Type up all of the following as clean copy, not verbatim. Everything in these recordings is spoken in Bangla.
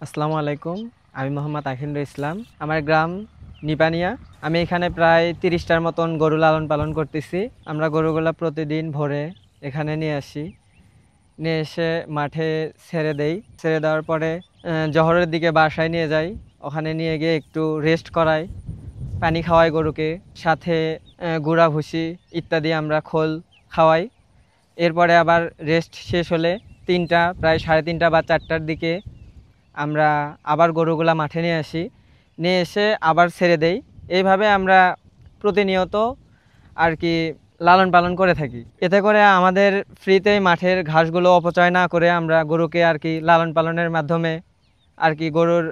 আসসালামু আলাইকুম। আমি মোহাম্মদ আখিন্দ্র ইসলাম। আমার গ্রাম নিপানিয়া। আমি এখানে প্রায় ৩০টার মতন গরু লালন পালন করতেছি। আমরা গরুগুলা প্রতিদিন ভোরে এখানে নিয়ে আসি, নিয়ে এসে মাঠে ছেড়ে দেই। ছেড়ে দেওয়ার পরে জহরের দিকে বাসায় নিয়ে যাই। ওখানে নিয়ে গিয়ে একটু রেস্ট করাই, পানি খাওয়াই গরুকে, সাথে গুঁড়া ভুসি ইত্যাদি আমরা খোল খাওয়াই। এরপরে আবার রেস্ট শেষ হলে প্রায় 3:30 বা 4টার দিকে আমরা আবার গরুগুলা মাঠে নিয়ে আসি, নিয়ে এসে আবার ছেড়ে দেই। এইভাবে আমরা প্রতিনিয়ত আর কি লালন পালন করে থাকি। এতে করে আমাদের ফ্রিতেই মাঠের ঘাসগুলো অপচয় না করে আমরা গরুকে আর কি লালন পালনের মাধ্যমে আর কি গরুর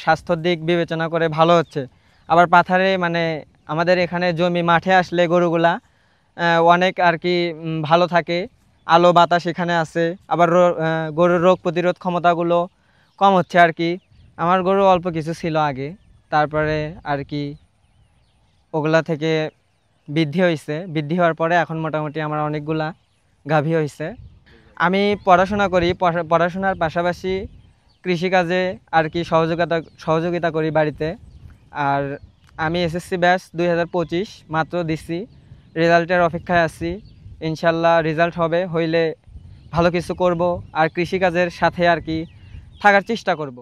স্বাস্থ্যর দিক বিবেচনা করে ভালো হচ্ছে। আবার পাথারে মানে আমাদের এখানে জমি মাঠে আসলে গরুগুলা অনেক আর কি ভালো থাকে, আলো বাতাস এখানে আছে। আবার গরুর রোগ প্রতিরোধ ক্ষমতাগুলো কম হচ্ছে আর কি। আমার গরু অল্প কিছু ছিল আগে, তারপরে আর কি ওগুলা থেকে বৃদ্ধি হয়েছে। বৃদ্ধি হওয়ার পরে এখন মোটামুটি আমার অনেকগুলা গাভী হয়েছে। আমি পড়াশোনা করি, পড়াশোনার পাশাপাশি কৃষিকাজে আর কি সহযোগিতা করি বাড়িতে। আর আমি এসএসসি ব্যাচ 2025 মাত্র দিচ্ছি, রেজাল্টের অপেক্ষায় আছি। ইনশাল্লাহ রেজাল্ট হইলে ভালো কিছু করব আর কৃষিকাজের সাথে আর কি থাকার চেষ্টা করব।